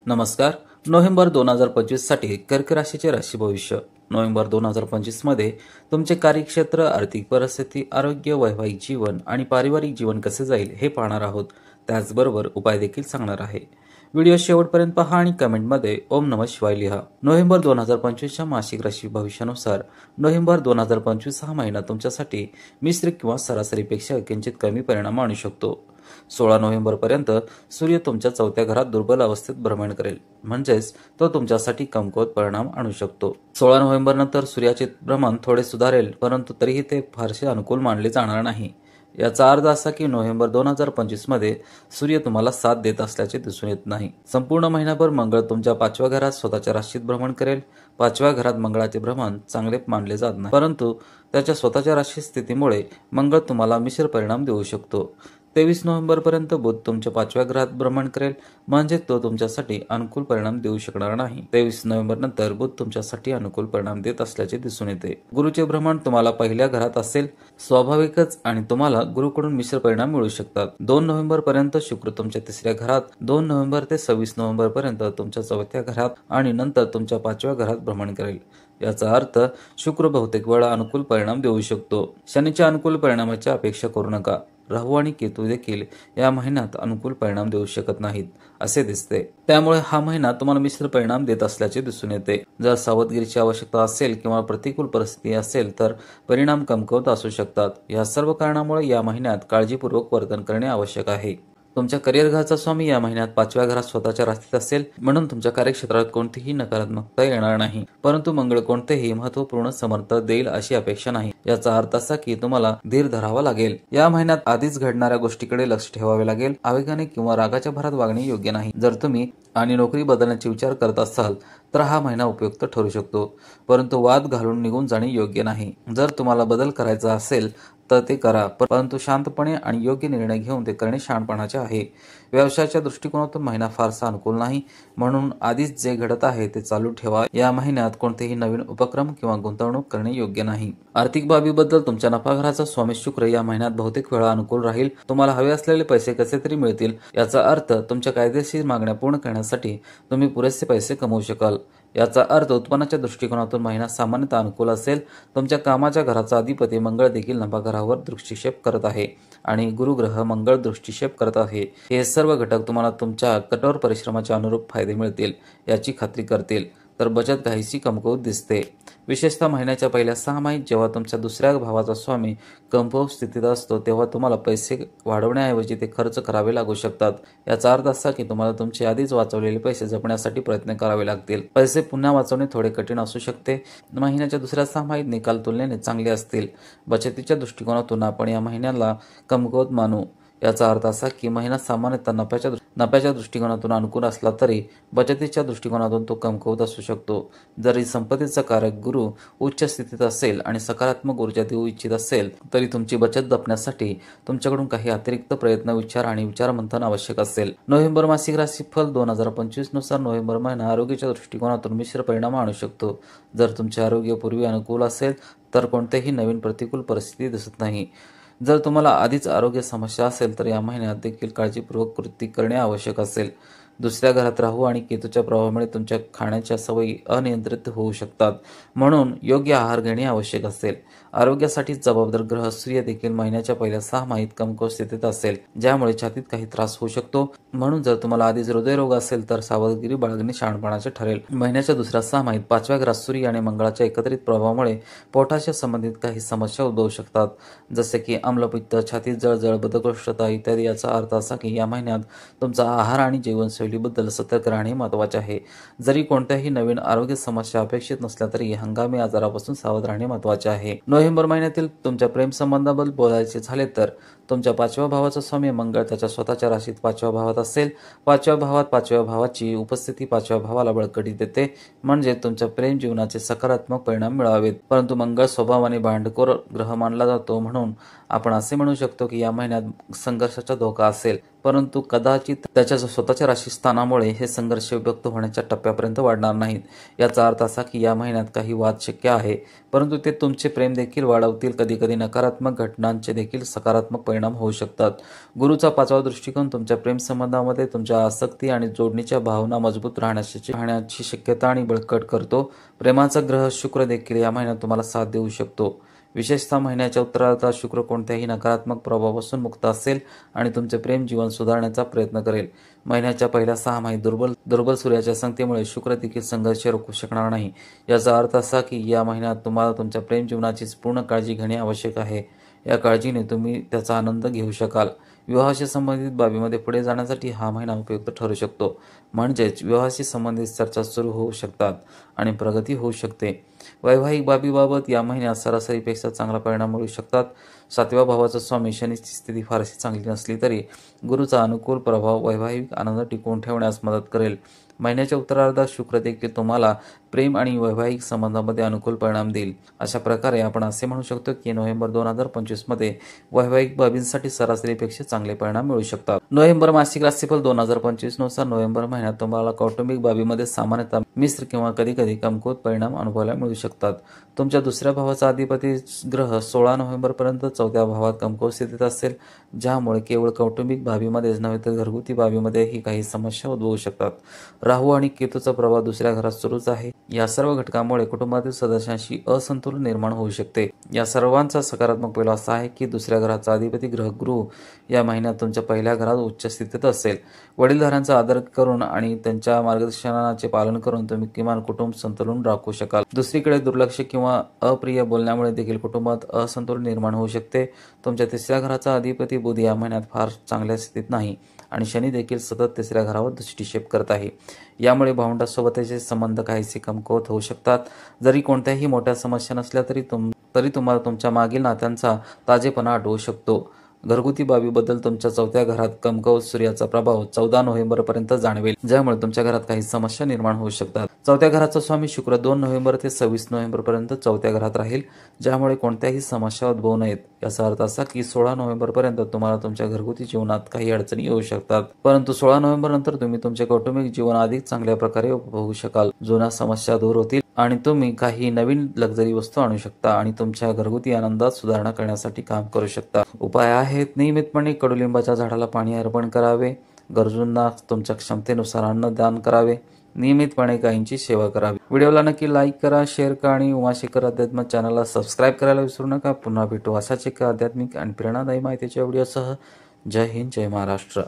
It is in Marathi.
नमस्कार. नोव्हेंबर 2025 साठी कर्क राशीचे राशी भविष्य. नोव्हेंबर 2025 मध्ये तुमचे कार्यक्षेत्र, आर्थिक परिस्थिती, आरोग्य, वैवाहिक जीवन आणि पारिवारिक जीवन कसे जाईल हे पाहणार आहोत. त्याचबरोबर उपाय देखील सांगणार आहे. व्हिडिओ शेवटपर्यंत पहा आणि कमेंटमध्ये ओम नमः शिवाय लिहा. नोव्हेंबर 2025च्या मासिक राशी भविष्यानुसार नोव्हेंबर 2025 हा महिना तुमच्यासाठी मिश्र किंवा सरासरीपेक्षा किंचित कमी परिणाम आणू शकतो. 16 नोव्हेंबर पर्यंत सूर्य तुमच्या 4थ्या घरात दुर्बल अवस्थेत भ्रमण करेल, म्हणजेच तो तुमच्यासाठी कमकुवत परिणाम आणू शकतो. 16 नोव्हेंबर नंतर सूर्याचे भ्रमण थोडे सुधारेल, परंतु तरीही ते फारसे अनुकूल मानले जाणार नाही. याचा अर्थ असा की नोव्हेंबर 2025 मध्ये सूर्य तुम्हाला साथ देत असल्याचे दिसून येत नाही. संपूर्ण महिनाभर मंगळ तुमच्या 5व्या घरात स्वतःच्या राशीत भ्रमण करेल. 5व्या घरात मंगळाचे भ्रमण चांगले मानले जात नाही, परंतु त्याच्या स्वतःच्या राशी स्थितीमुळे मंगळ तुम्हाला मिश्र परिणाम देऊ शकतो. 23 नोव्हेंबर पर्यंत बुध तुमच्या 5व्या घरात भ्रमण करेल, म्हणजे तो तुमच्यासाठी अनुकूल परिणाम देऊ शकणार नाही. 23 नोव्हेंबर नंतर बुध तुमच्यासाठी अनुकूल परिणाम देत असल्याचे दिसून येते. गुरुचे भ्रमण तुम्हाला पहिल्या घरात असेल, स्वाभाविकच, आणि तुम्हाला गुरुकडून मिश्र परिणाम मिळू शकतात. 2 नोव्हेंबर पर्यंत शुक्र तुमच्या 3ऱ्या घरात, 2 नोव्हेंबर ते 26 नोव्हेंबर पर्यंत तुमच्या 4थ्या घरात आणि नंतर तुमच्या 5व्या घरात भ्रमण करेल. याचा अर्थ शुक्र बहुतेक वेळा अनुकूल परिणाम देऊ शकतो. शनीच्या अनुकूल परिणामाची अपेक्षा करू नका. राहू आणि केतू देखील या महिन्यात अनुकूल परिणाम देऊ शकत नाहीत असे दिसते. त्यामुळे हा महिना तुम्हाला मिश्र परिणाम देत असल्याचे दिसून येते. जर सावधगिरीची आवश्यकता असेल किंवा प्रतिकूल परिस्थिती असेल तर परिणाम कमकुवत असू शकतात. या सर्व कारणामुळे या महिन्यात काळजीपूर्वक वर्तन करणे आवश्यक आहे. तुमच्या करिअर घराचा स्वामी या महिन्यात 5व्या घरात स्वतःच्या राशीत असेल, म्हणून तुमच्या कार्यक्षेत्रात कोणतीही नकारात्मकता येणार नाही. परंतु मंगळ कोणतेही महत्त्वपूर्ण समर्थ देईल अशी अपेक्षा नाही. याचा अर्थ असा की तुम्हाला धीर धरावा लागेल. या महिन्यात आधीच घडणाऱ्या गोष्टीकडे लक्ष ठेवावे लागेल. आवेगाने किंवा रागाच्या भरात वागणे योग्य नाही. जर तुम्ही आणि नोकरी बदलण्याचे विचार करत असाल तर हा महिना उपयुक्त ठरू शकतो, परंतु वाद घालून निघून जाणे योग्य नाही. जर तुम्हाला बदल करायचा असेल तर ते करा, परंतु शांतपणे आणि योग्य निर्णय घेऊन ते करणे शहाणपणाचे आहे. व्यवसायाच्या दृष्टिकोनातून महिना फारसा अनुकूल नाही, म्हणून आधीच जे घडत आहे ते चालू ठेवा. या महिन्यात कोणतेही नवीन उपक्रम किंवा गुंतवणूक करणे योग्य नाही. आर्थिक बाबीबद्दल तुमच्या नफा घराचा स्वामी शुक्र या महिन्यात बहुतेक वेळा अनुकूल राहील. तुम्हाला हवे असलेले पैसे कसे तरी मिळतील. याचा अर्थ तुमच्या कायदेशीर मागण्या पूर्ण करण्यासाठी तुम्ही पुरेसे पैसे कमवू शकाल. याचा अर्थ उत्पन्नाच्या दृष्टिकोनातून महिना सामान्यतः अनुकूल असेल. तुमच्या कामाच्या घराचा अधिपती मंगळ देखील नफा घरावर दृष्टिक्षेप करत आहे आणि गुरुग्रह मंगळ दृष्टिक्षेप करत आहे. हे सर्व घटक तुम्हाला तुमच्या कठोर परिश्रमाच्या अनुरूप फायदे मिळतील याची खात्री करतील. तर बचत काहीशी कमकुवत दिसते. विशेषतः महिन्याच्या पहिल्या 6 महिन्यात जेव्हा तुमच्या 2ऱ्या भावाचा स्वामी कमकुवत स्थितीत असतो तेव्हा तुम्हाला पैसे वाढवण्याऐवजी ते खर्च करावे लागू शकतात. याचा अर्थ असा की तुम्हाला तुमचे आधीच वाचवलेले पैसे जपण्यासाठी प्रयत्न करावे लागतील. पैसे पुन्हा वाचवणे थोडे कठीण असू शकते. महिन्याच्या 2ऱ्या 6 महिन्यात निकाल तुलनेने चांगले असतील. बचतीच्या दृष्टिकोनातून आपण या महिन्याला कमकुवत मानू. याचा अर्थ असा की महिना सामान्यतः नफ्याच्या दृष्टिकोनातून अनुकूल असला तरी बचतीच्या दृष्टिकोनातून तो कमकुवत असू शकतो. जरी संपत्तीचा कारक गुरु उच्च स्थितीत असेल आणि सकारात्मक ऊर्जा देऊ इच्छित असेल तरी तुमची बचत जपण्यासाठी तुमच्याकडून काही अतिरिक्त प्रयत्न, विचार आणि विचारमंथन आवश्यक असेल. नोव्हेंबर मासिक राशीफल 2025 नुसार नोव्हेंबर महिना आरोग्याच्या दृष्टिकोनातून मिश्र परिणाम आणू शकतो. जर तुमचे आरोग्य पूर्वी अनुकूल असेल तर कोणतेही नवीन प्रतिकूल परिस्थिती दिसत नाही. जर तुम्हाला आधीच आरोग्य समस्या असेल तर या महिन्यात देखील काळजीपूर्वक कृती करणे आवश्यक असेल. 2ऱ्या घरात राहू आणि केतूच्या प्रभावामुळे तुमच्या खाण्याच्या सवयी अनियंत्रित होऊ शकतात, म्हणून योग्य आहार घेणे आवश्यक असेल. आरोग्यासाठी जबाबदार ग्रह सूर्य देखील महिन्याच्या पहिल्या 6 महिन्यात कमकुवत स्थितीत असेल, ज्यामुळे छातीत काही त्रास होऊ शकतो. म्हणून जर तुम्हाला आधीच हृदयरोग असेल तर सावधगिरी बाळगणे शहाणपणाचे ठरेल. महिन्याच्या 2ऱ्या 6 महिन्यात 5व्या घरात सूर्य आणि मंगळाच्या एकत्रित प्रभावामुळे पोटाच्या संबंधित काही समस्या उद्भवू शकतात, जसे की आम्लपित्त, छातीत जळजळ, बद्धकोष्ठता इत्यादी. याचा अर्थ असा की या महिन्यात तुमचा आहार आणि जीवनशैलीबद्दल सतर्क राहणे महत्त्वाचे आहे. जरी कोणत्याही नवीन आरोग्य समस्या अपेक्षित नसल्या तरी हंगामी आजारापासून सावध राहणे महत्त्वाचे आहे. नोव्हेंबर महिन्यातील तुमच्या प्रेमसंबंधाबद्दल बोलायचे झाले तर तुमच्या 5व्या भावाचा स्वामी मंगळ त्याच्या स्वतःच्या राशीत 5व्या भावात असेल. 5व्या भावात 5व्या भावाची उपस्थिती 5व्या भावाला बळकटी देते, म्हणजे तुमच्या प्रेम जीवनाचे सकारात्मक परिणाम मिळावेत. परंतु मंगळ स्वभावाने भांडखोर ग्रह मानला जातो, म्हणून आपण असे म्हणू शकतो की या महिन्यात संघर्षाचा धोका असेल. परंतु कदाचित त्याच्या स्वतःच्या राशी स्थानामुळे हे संघर्ष विभक्त होण्याच्या टप्प्यापर्यंत वाढणार नाहीत. याचा अर्थ असा की या महिन्यात काही वाद शक्य आहे, परंतु ते तुमचे प्रेम देखील वाढवतील. कधीकधी नकारात्मक घटनांचे देखील सकारात्मक परिणाम होऊ शकतात. गुरुचा 5वा दृष्टिकोन तुमच्या प्रेमसंबंधामध्ये तुमच्या आसक्ती आणि जोडणीच्या भावना मजबूत राहण्याची शक्यता आणि बळकट करतो. प्रेमाचा ग्रह शुक्र देखील या महिन्यात तुम्हाला साथ देऊ शकतो. विशेषतः महिन्याच्या उत्तरार्धात शुक्र कोणत्याही नकारात्मक प्रभावापासून मुक्त असेल आणि तुमचे प्रेम जीवन सुधारण्याचा प्रयत्न करेल. महिन्याच्या पहिल्या 6 महिन्यात दुर्बल सूर्याच्या संगतीमुळे शुक्र देखील संघर्ष रोखू शकणार नाही. याचा अर्थ असा की या महिन्यात तुम्हाला तुमच्या प्रेम जीवनाची पूर्ण काळजी घेणे आवश्यक आहे. या काळजीने तुम्ही त्याचा आनंद घेऊ शकाल. विवाहाशी संबंधित बाबीमध्ये पुढे जाण्यासाठी हा महिना उपयुक्त ठरू शकतो. म्हणजेच विवाहाशी संबंधित चर्चा सुरू होऊ शकतात आणि प्रगती होऊ शकते. वैवाहिक बाबीबाबत या महिन्यात सरासरीपेक्षा चांगला परिणाम मिळू शकतात. 7व्या भावाचा स्वामी शनीची स्थिती फारशी चांगली नसली तरी गुरुचा अनुकूल प्रभाव वैवाहिक आनंद टिकवून ठेवण्यास मदत करेल. महिन्याच्या उत्तरार्धात शुक्र देखील तुम्हाला प्रेम आणि वैवाहिक संबंधामध्ये अनुकूल परिणाम देईल. अशा प्रकारे आपण असे म्हणू शकतो की नोव्हेंबर 2025 मध्ये वैवाहिक बाबींसाठी सरासरीपेक्षा चांगले परिणाम मिळू शकतात. नोव्हेंबर मासिक राशीफल 2025 नुसार नोव्हेंबर महिन्यात तुम्हाला कौटुंबिक बाबीमध्ये सामान्यतः मिश्र किंवा कधीकधी कमकुवत परिणाम अनुभवायला मिळू शकतात. तुमच्या 2ऱ्या भावाचा अधिपती ग्रह 16 नोव्हेंबर पर्यंत 4थ्या भावात कमकुवत स्थितीत असेल, ज्यामुळे केवळ कौटुंबिक बाबीमध्येच नव्हे तर घरगुती बाबीमध्येही काही समस्या उद्भवू शकतात. राहू आणि केतूचा प्रभाव 2ऱ्या घरात सुरूच आहे. या सर्व घटकांमुळे कुटुंबातील सदस्यांशी असंतुलन निर्माण होऊ शकते. या सर्वांचा सकारात्मक पैलू असा आहे की 2ऱ्या घराचा अधिपती ग्रह गुरु या महिन्यात तुमच्या 1ल्या घरात उच्च स्थितीत असेल. वडीलधाऱ्यांचा आदर करून आणि त्यांच्या मार्गदर्शनाचे पालन करून तुम्ही किमान कुटुंब संतुलन राखू शकाल. दुसरीकडे दुर्लक्ष किंवा अप्रिय बोलण्यामुळे देखील कुटुंबात असंतुलन निर्माण होऊ शकते. तुमच्या 3ऱ्या घराचा अधिपती बुध या महिन्यात फार चांगल्या स्थितीत नाही आणि शनी देखील सतत 3ऱ्या घरावर दृष्टिक्षेप करत आहे. यामुळे भावंडांसोबतचे संबंध काहीसे कमकुवत होऊ शकतात. जरी कोणत्याही मोठ्या समस्या नसल्या तरी तुम्हाला तुमच्या मागील नात्यांचा ताजेपणा आठवू शकतो. घरगुती बाबीबद्दल तुमच्या 4थ्या घरात कमकुवत सूर्याचा प्रभाव 14 नोव्हेंबर पर्यंत जाणवेल, ज्यामुळे तुमच्या घरात काही समस्या निर्माण होऊ शकतात. 4थ्या घराचा स्वामी शुक्र 2 नोव्हेंबर ते 26 नोव्हेंबर पर्यंत 4थ्या घरात राहील, ज्यामुळे कोणत्याही समस्या उद्भवू नयेत. याचा अर्थ असा की 16 नोव्हेंबर पर्यंत तुम्हाला तुमच्या घरगुती जीवनात काही अडचणी येऊ शकतात, परंतु 16 नोव्हेंबर नंतर तुम्ही तुमचे कौटुंबिक जीवन अधिक चांगल्या प्रकारे उपभोगू शकाल. जुन्या समस्या दूर होतील आणि तुम्ही काही नवीन लक्झरी वस्तू आणू शकता आणि तुमच्या घरगुती आनंदात सुधारणा करण्यासाठी काम करू शकता. उपाय आहेत: नियमितपणे कडुलिंबाच्या झाडाला पाणी अर्पण करावे, गरजूंना तुमच्या क्षमतेनुसार अन्नदान करावे, नियमितपणे गायींची सेवा करावी. व्हिडिओला नक्की लाईक करा, शेअर करा आणि उमाशेखर अध्यात्म चॅनलला सबस्क्राईब करायला विसरू नका. पुन्हा भेटू अशाच एका आध्यात्मिक आणि प्रेरणादायी माहितीच्या व्हिडिओसह. जय हिंद, जय महाराष्ट्र.